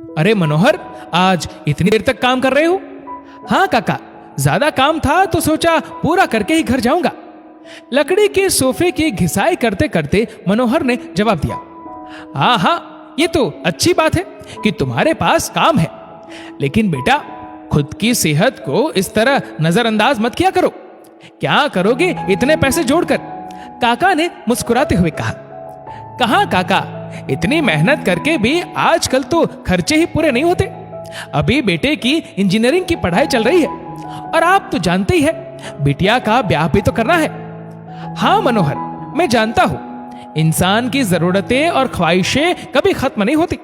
अरे मनोहर, आज इतनी देर तक काम कर रहे हो? हाँ काका, ज्यादा काम था तो सोचा पूरा करके ही घर जाऊंगा। लकड़ी के सोफे की घिसाई करते करते मनोहर ने जवाब दिया। हाँ हाँ, ये तो अच्छी बात है कि तुम्हारे पास काम है, लेकिन बेटा खुद की सेहत को इस तरह नजरअंदाज मत किया करो। क्या करोगे इतने पैसे जोड़कर? काका ने मुस्कुराते हुए कहा। कहाँ काका, इतनी मेहनत करके भी आजकल तो खर्चे ही पूरे नहीं होते। अभी बेटे की इंजीनियरिंग की पढ़ाई चल रही है और आप तो जानते ही है बिटिया का ब्याह भी तो करना है। हाँ मनोहर, मैं जानता हूं इंसान की जरूरतें और ख्वाहिशें कभी खत्म नहीं होती।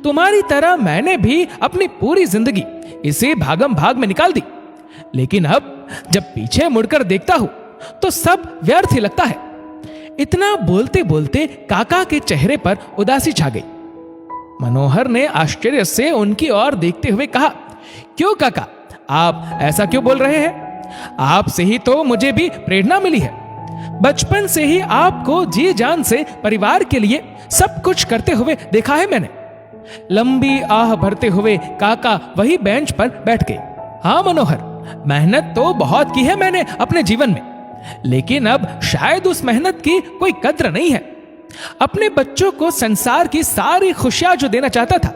तुम्हारी तरह मैंने भी अपनी पूरी जिंदगी इसी भागम भाग में निकाल दी, लेकिन अब जब पीछे मुड़कर देखता हूं तो सब व्यर्थ ही लगता है। इतना बोलते बोलते काका के चेहरे पर उदासी छा गई। मनोहर ने आश्चर्य से उनकी ओर देखते हुए कहा, क्यों काका, आप ऐसा क्यों बोल रहे हैं? आपसे ही तो मुझे भी प्रेरणा मिली है। बचपन से ही आपको जी जान से परिवार के लिए सब कुछ करते हुए देखा है मैंने। लंबी आह भरते हुए काका वही बेंच पर बैठ गए। हाँ मनोहर, मेहनत तो बहुत की है मैंने अपने जीवन में, लेकिन अब शायद उस मेहनत की कोई कद्र नहीं है। अपने बच्चों को संसार की सारी खुशियां जो देना चाहता था,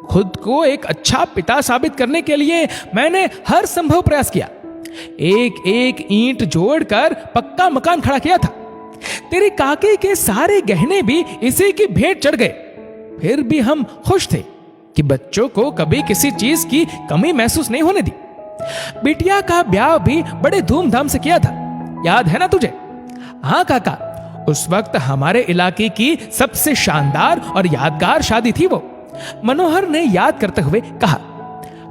खुद को एक अच्छा पिता साबित करने के लिए मैंने हर संभव प्रयास किया। एक एक ईंट जोड़कर पक्का मकान खड़ा किया था। तेरे काके के सारे गहने भी इसी की भेंट चढ़ गए। फिर भी हम खुश थे कि बच्चों को कभी किसी चीज की कमी महसूस नहीं होने दी। बिटिया का ब्याह भी बड़े धूमधाम से किया था, याद है ना तुझे? हाँ काका, उस वक्त हमारे इलाके की सबसे शानदार और यादगार शादी थी वो। मनोहर ने याद करते हुए कहा।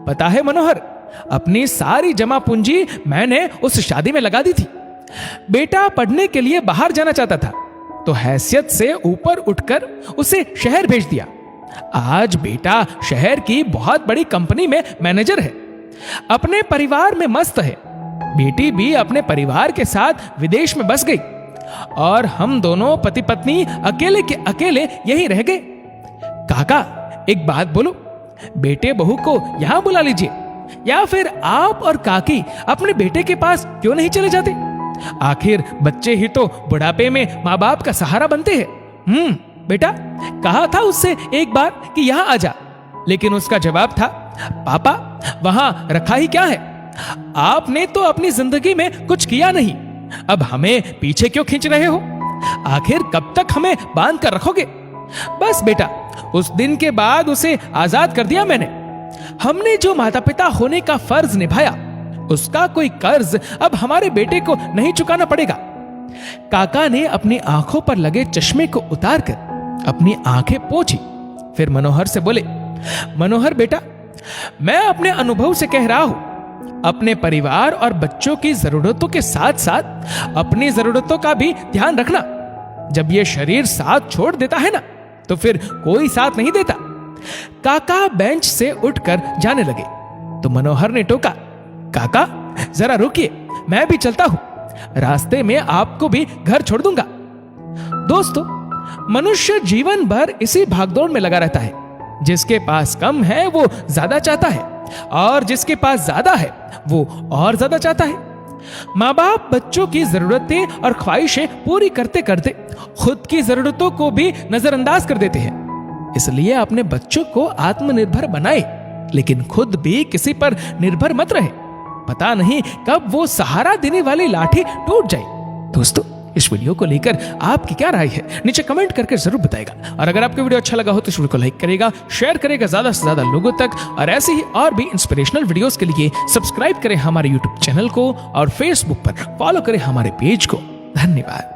पता है मनोहर, अपनी सारी जमा पूंजी मैंने उस शादी में लगा दी थी। बेटा पढ़ने के लिए बाहर जाना चाहता था, तो हैसियत से ऊपर उठकर उसे शहर भेज दिया। आज बेटा शहर की बहुत बड़ी कंपनी में मैनेजर है, अपने परिवार में मस्त है। बेटी भी अपने परिवार के साथ विदेश में बस गई और हम दोनों पति पत्नी अकेले के अकेले यहीं रह गए। काका, एक बात बोलो, बेटे बहू को यहां बुला लीजिए, या फिर आप और काकी अपने बेटे के पास क्यों नहीं चले जाते? आखिर बच्चे ही तो बुढ़ापे में माँ बाप का सहारा बनते हैं। बेटा, कहा था उससे एक बार कि यहां आ जा, लेकिन उसका जवाब था, पापा वहां रखा ही क्या है, आपने तो अपनी जिंदगी में कुछ किया नहीं, अब हमें पीछे क्यों खींच रहे हो? आखिर कब तक हमें बांध कर रखोगे? बस बेटा, उस दिन के बाद उसे आजाद कर दिया मैंने। हमने जो माता पिता होने का फर्ज निभाया, उसका कोई कर्ज अब हमारे बेटे को नहीं चुकाना पड़ेगा। काका ने अपनी आंखों पर लगे चश्मे को उतारकर अपनी आंखें पोंछी, फिर मनोहर से बोले, मनोहर बेटा, मैं अपने अनुभव से कह रहा हूं, अपने परिवार और बच्चों की जरूरतों के साथ साथ अपनी जरूरतों का भी ध्यान रखना। जब ये शरीर साथ छोड़ देता है ना, तो फिर कोई साथ नहीं देता। काका बेंच से उठकर जाने लगे तो मनोहर ने टोका, काका जरा रुकिए, मैं भी चलता हूं, रास्ते में आपको भी घर छोड़ दूंगा। दोस्तों, मनुष्य जीवन भर इसी भागदौड़ में लगा रहता है। जिसके पास कम है वो ज्यादा चाहता है, और जिसके पास ज्यादा है वो और ज्यादा चाहता है। माँ बाप बच्चों की जरूरतें और ख्वाहिशें पूरी करते करते खुद की जरूरतों को भी नजरअंदाज कर देते हैं। इसलिए अपने बच्चों को आत्मनिर्भर बनाए, लेकिन खुद भी किसी पर निर्भर मत रहे। पता नहीं कब वो सहारा देने वाली लाठी टूट जाए। दोस्तों, इस वीडियो को लेकर आपकी क्या राय है, नीचे कमेंट करके जरूर बताएगा। और अगर आपको वीडियो अच्छा लगा हो तो इस वीडियो को लाइक करेगा, शेयर करेगा ज्यादा से ज्यादा लोगों तक, और ऐसे ही और भी इंस्पिरेशनल वीडियोस के लिए सब्सक्राइब करें हमारे यूट्यूब चैनल को और फेसबुक पर फॉलो करें हमारे पेज को। धन्यवाद।